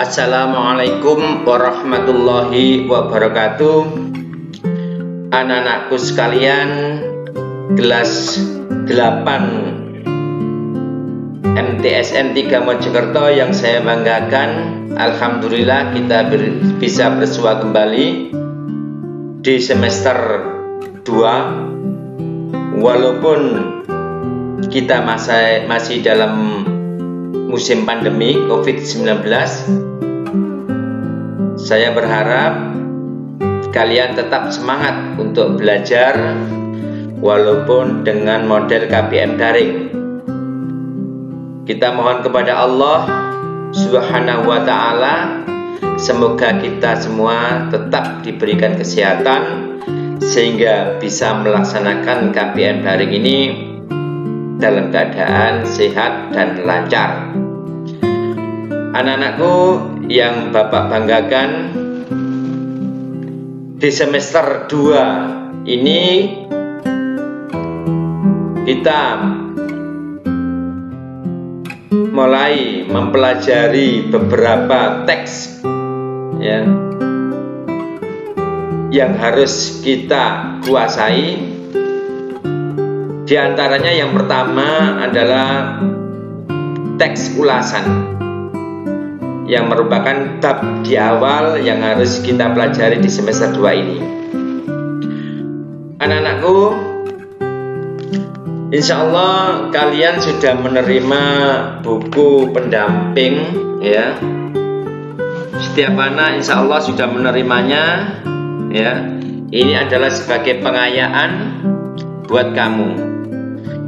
Assalamualaikum warahmatullahi wabarakatuh. Anak-anakku sekalian, kelas 8 MTSN 3 Mojokerto yang saya banggakan, alhamdulillah kita bisa bersua kembali di semester 2 walaupun kita masih dalam musim pandemi COVID-19. Saya berharap kalian tetap semangat untuk belajar walaupun dengan model KBM daring. Kita mohon kepada Allah Subhanahu wa ta'ala, semoga kita semua tetap diberikan kesehatan sehingga bisa melaksanakan KBM daring ini dalam keadaan sehat dan lancar. Anak-anakku yang Bapak banggakan, di semester 2 ini kita mulai mempelajari beberapa teks ya, yang harus kita kuasai. Di antaranya yang pertama adalah teks ulasan, yang merupakan bab di awal yang harus kita pelajari di semester 2 ini. Anak-anakku, insya Allah kalian sudah menerima buku pendamping ya. Setiap anak insya Allah sudah menerimanya ya. Ini adalah sebagai pengayaan buat kamu.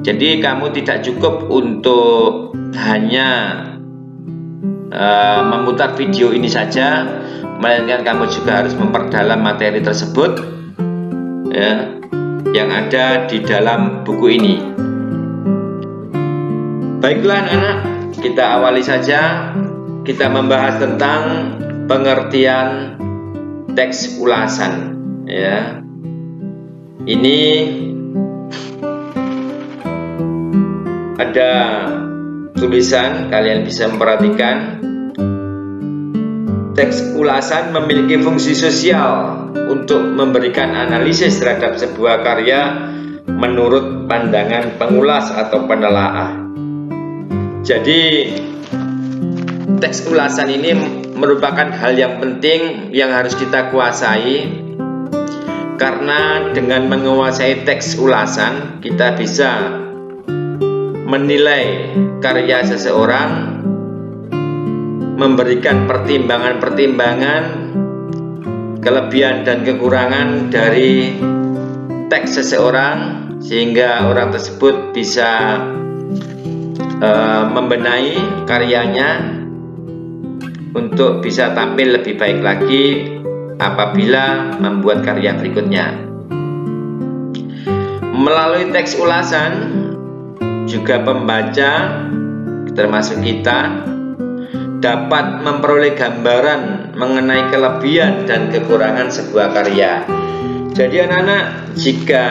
Jadi kamu tidak cukup untuk hanya memutar video ini saja, melainkan kamu juga harus memperdalam materi tersebut ya, yang ada di dalam buku ini. Baiklah anak-anak, kita awali saja. Kita membahas tentang pengertian teks ulasan ya. Ini ada tulisan, kalian bisa memperhatikan. Teks ulasan memiliki fungsi sosial untuk memberikan analisis terhadap sebuah karya menurut pandangan pengulas atau penelaah. Jadi teks ulasan ini merupakan hal yang penting yang harus kita kuasai, karena dengan menguasai teks ulasan kita bisa menilai karya seseorang, memberikan pertimbangan-pertimbangan kelebihan dan kekurangan dari teks seseorang, sehingga orang tersebut bisa membenahi karyanya untuk bisa tampil lebih baik lagi apabila membuat karya berikutnya. Melalui teks ulasan juga pembaca termasuk kita dapat memperoleh gambaran mengenai kelebihan dan kekurangan sebuah karya. Jadi anak-anak, jika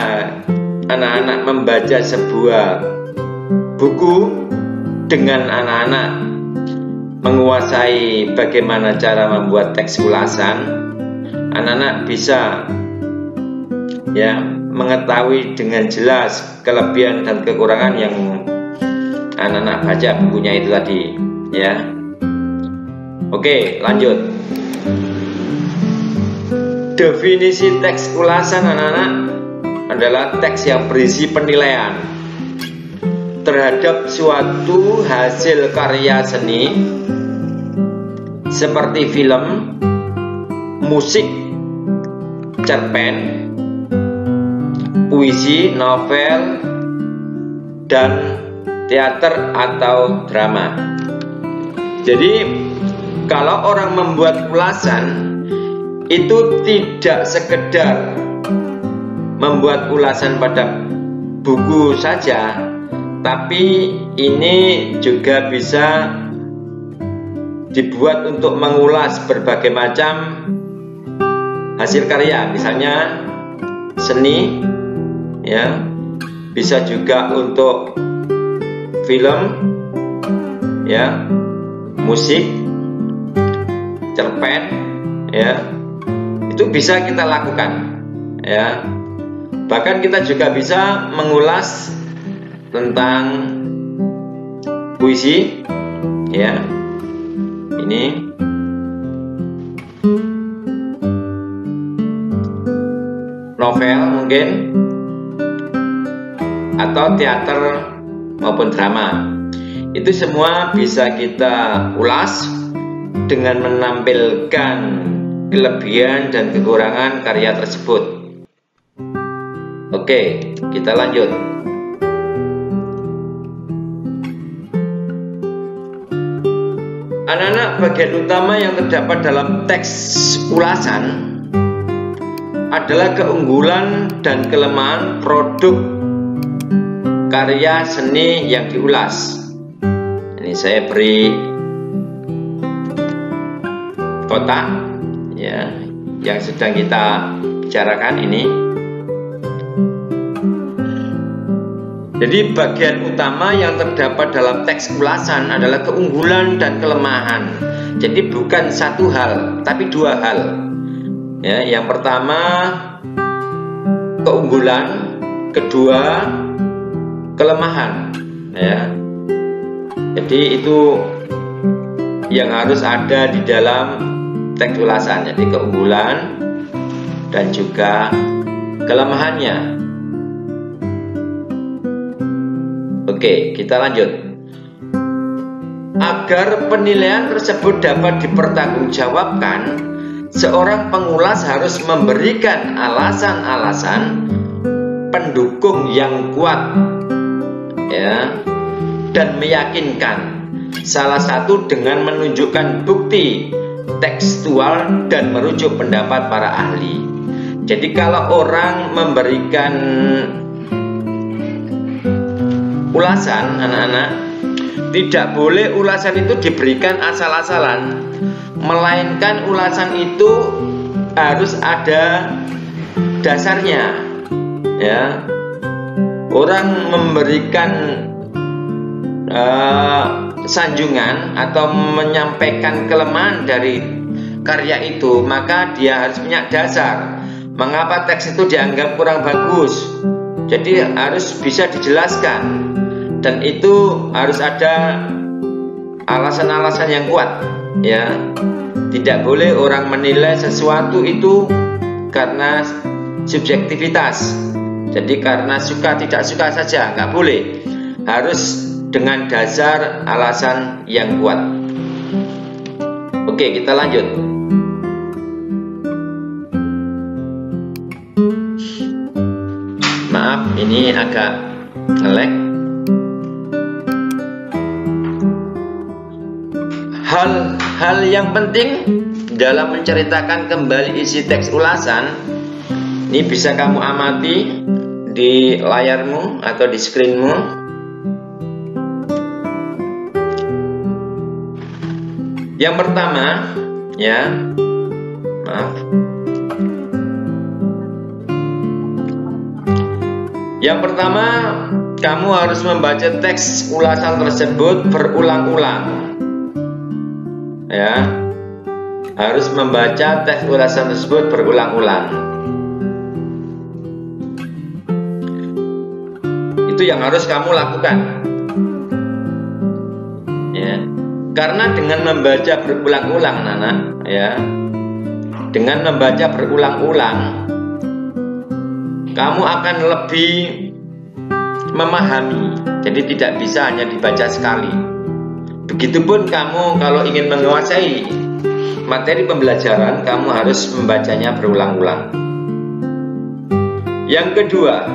anak-anak membaca sebuah buku dengan anak-anak menguasai bagaimana cara membuat teks ulasan, anak-anak bisa ya mengetahui dengan jelas kelebihan dan kekurangan yang anak-anak baca bukunya itu tadi ya. Oke, lanjut. Definisi teks ulasan anak-anak adalah teks yang berisi penilaian terhadap suatu hasil karya seni seperti film, musik, cerpen, puisi, novel, dan teater atau drama. Jadi kalau orang membuat ulasan itu tidak sekedar membuat ulasan pada buku saja, tapi ini juga bisa dibuat untuk mengulas berbagai macam hasil karya, misalnya seni ya, bisa juga untuk film ya, musik, cerpen, ya, itu bisa kita lakukan, ya. Bahkan kita juga bisa mengulas tentang puisi, ya. Ini novel mungkin, atau teater maupun drama. Itu semua bisa kita ulas dengan menampilkan kelebihan dan kekurangan karya tersebut. Oke, kita lanjut. Anak-anak, bagian utama yang terdapat dalam teks ulasan adalah keunggulan dan kelemahan produk karya seni yang diulas. Ini saya beri kotak, ya, yang sedang kita bicarakan ini. Jadi bagian utama yang terdapat dalam teks ulasan adalah keunggulan dan kelemahan. Jadi bukan satu hal, tapi dua hal. Ya, yang pertama keunggulan, kedua kelemahan. Ya. Jadi itu yang harus ada di dalam teks ulasan. Jadi keunggulan dan juga kelemahannya. Oke, kita lanjut. Agar penilaian tersebut dapat dipertanggungjawabkan, seorang pengulas harus memberikan alasan-alasan pendukung yang kuat, ya, dan meyakinkan. Salah satu dengan menunjukkan bukti tekstual dan merujuk pendapat para ahli. Jadi kalau orang memberikan ulasan, anak-anak, tidak boleh ulasan itu diberikan asal-asalan, melainkan ulasan itu harus ada dasarnya, ya. Orang memberikan sanjungan atau menyampaikan kelemahan dari karya itu, maka dia harus punya dasar mengapa teks itu dianggap kurang bagus. Jadi harus bisa dijelaskan, dan itu harus ada alasan-alasan yang kuat, ya. Tidak boleh orang menilai sesuatu itu karena subjektivitas. Jadi karena suka tidak suka saja, nggak boleh. Harus dengan dasar alasan yang kuat. Oke, kita lanjut. Maaf, ini agak nge-lag. Hal yang penting dalam menceritakan kembali isi teks ulasan ini bisa kamu amati di layarmu atau di screenmu. Yang pertama, ya, maaf. Yang pertama, kamu harus membaca teks ulasan tersebut berulang-ulang. Ya, harus membaca teks ulasan tersebut berulang-ulang. Itu yang harus kamu lakukan. Ya. Karena dengan membaca berulang-ulang, anak, ya, dengan membaca berulang-ulang, kamu akan lebih memahami. Jadi tidak bisa hanya dibaca sekali. Begitupun kamu kalau ingin menguasai materi pembelajaran, kamu harus membacanya berulang-ulang. Yang kedua,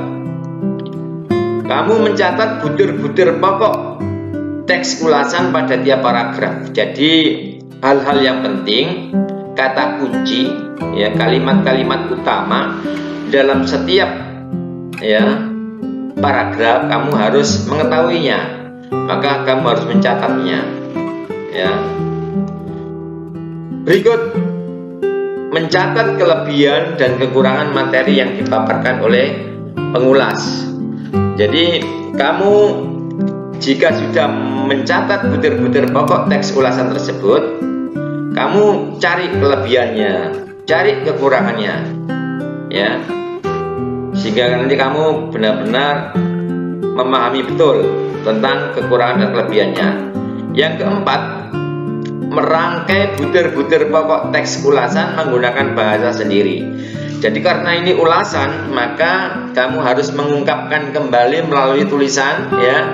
kamu mencatat butir-butir pokok teks ulasan pada tiap paragraf. Jadi hal-hal yang penting, kata kunci, ya, kalimat-kalimat utama dalam setiap, ya, paragraf kamu harus mengetahuinya, maka kamu harus mencatatnya, ya. Berikut mencatat kelebihan dan kekurangan materi yang dipaparkan oleh pengulas. Jadi kamu jika sudah mencatat butir-butir pokok teks ulasan tersebut, kamu cari kelebihannya, cari kekurangannya, ya, sehingga nanti kamu benar-benar memahami betul tentang kekurangan dan kelebihannya. Yang keempat, merangkai butir-butir pokok teks ulasan menggunakan bahasa sendiri. Jadi karena ini ulasan, maka kamu harus mengungkapkan kembali melalui tulisan, ya,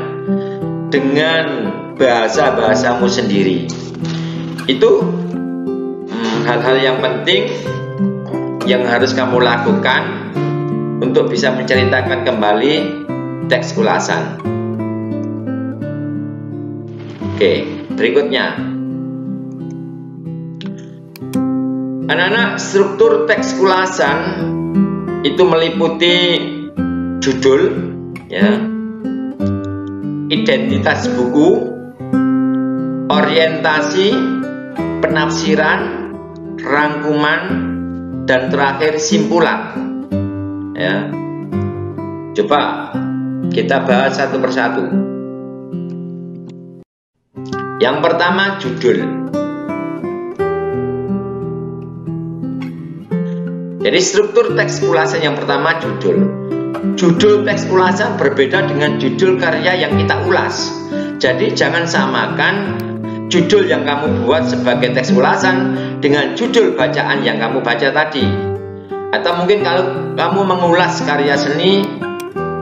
dengan bahasa-bahasamu sendiri. Itu hal-hal yang penting yang harus kamu lakukan untuk bisa menceritakan kembali teks ulasan. Oke, berikutnya, anak-anak, struktur teks ulasan itu meliputi judul, ya, identitas buku, orientasi, penafsiran, rangkuman, dan terakhir simpulan. Ya, coba kita bahas satu persatu. Yang pertama, judul. Jadi struktur teks ulasan yang pertama, judul. Judul teks ulasan berbeda dengan judul karya yang kita ulas. Jadi jangan samakan judul yang kamu buat sebagai teks ulasan dengan judul bacaan yang kamu baca tadi. Atau mungkin kalau kamu mengulas karya seni,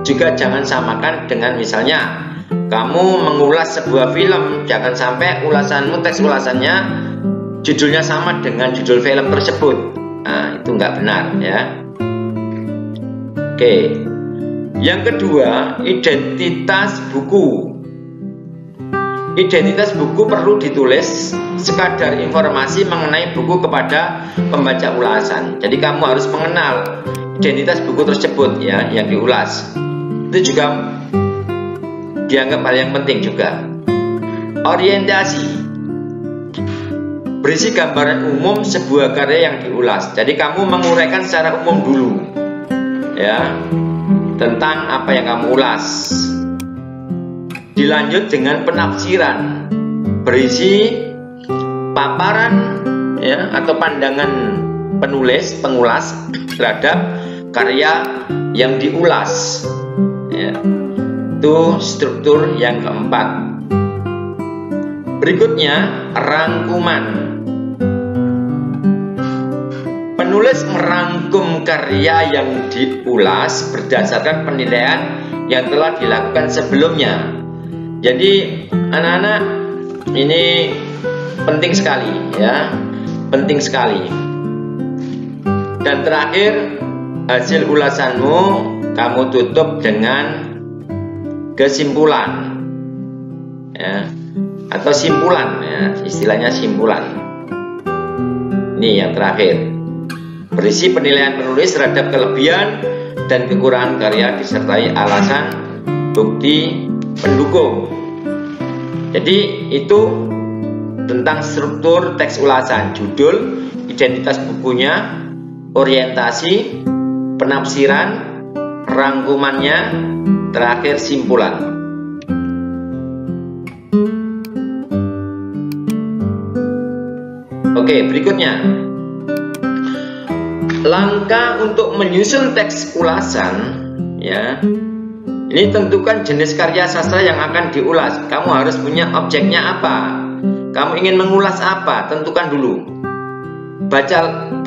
juga jangan samakan dengan misalnya kamu mengulas sebuah film, jangan sampai ulasanmu, teks ulasannya judulnya sama dengan judul film tersebut. Nah, itu nggak benar, ya. Oke. Yang kedua, identitas buku. Identitas buku perlu ditulis sekadar informasi mengenai buku kepada pembaca ulasan. Jadi kamu harus mengenal identitas buku tersebut, ya, yang diulas. Itu juga dianggap hal yang penting juga. Orientasi, berisi gambaran umum sebuah karya yang diulas. Jadi kamu menguraikan secara umum dulu, ya, tentang apa yang kamu ulas. Dilanjut dengan penafsiran, berisi paparan, ya, atau pandangan penulis, pengulas terhadap karya yang diulas, ya. Itu struktur yang keempat. Berikutnya, rangkuman. Penulis merangkum karya yang diulas berdasarkan penilaian yang telah dilakukan sebelumnya. Jadi anak-anak, ini penting sekali, ya, penting sekali. Dan terakhir, hasil ulasanmu kamu tutup dengan kesimpulan, ya, atau simpulan, ya, istilahnya simpulan. Ini yang terakhir, berisi penilaian penulis terhadap kelebihan dan kekurangan karya disertai alasan bukti pendukung. Jadi itu tentang struktur teks ulasan: judul, identitas bukunya, orientasi, penafsiran, rangkumannya, terakhir simpulan. Oke, berikutnya, langkah untuk menyusun teks ulasan, ya. Ini tentukan jenis karya sastra yang akan diulas. Kamu harus punya objeknya apa. Kamu ingin mengulas apa? Tentukan dulu.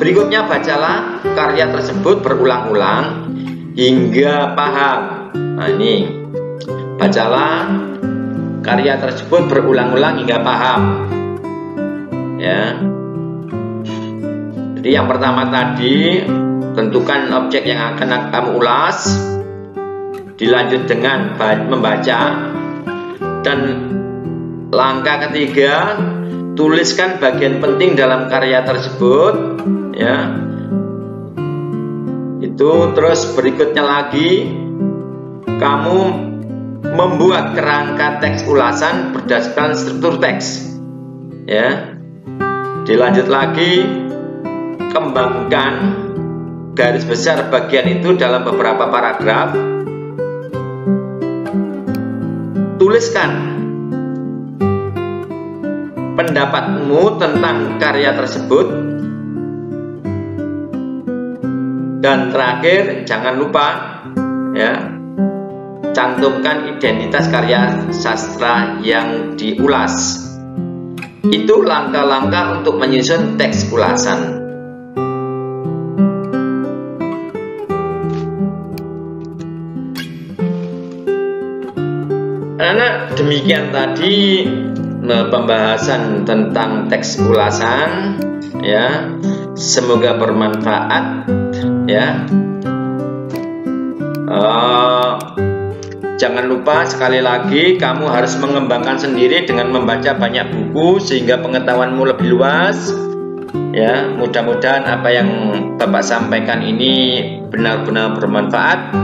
Berikutnya, bacalah karya tersebut berulang-ulang hingga paham. Nah, ini, bacalah karya tersebut berulang-ulang hingga paham, ya. Jadi yang pertama tadi, tentukan objek yang akan kamu ulas. Dilanjut dengan membaca. Dan langkah ketiga, tuliskan bagian penting dalam karya tersebut, ya. Itu terus berikutnya lagi, kamu membuat kerangka teks ulasan berdasarkan struktur teks, ya. Dilanjut lagi, kembangkan garis besar bagian itu dalam beberapa paragraf. Tuliskan pendapatmu tentang karya tersebut. Dan terakhir, jangan lupa ya, cantumkan identitas karya sastra yang diulas. Itu langkah-langkah untuk menyusun teks ulasan. Anak, demikian tadi pembahasan tentang teks ulasan ya. Semoga bermanfaat ya. Jangan lupa sekali lagi kamu harus mengembangkan sendiri dengan membaca banyak buku sehingga pengetahuanmu lebih luas ya. Mudah-mudahan apa yang Bapak sampaikan ini benar-benar bermanfaat.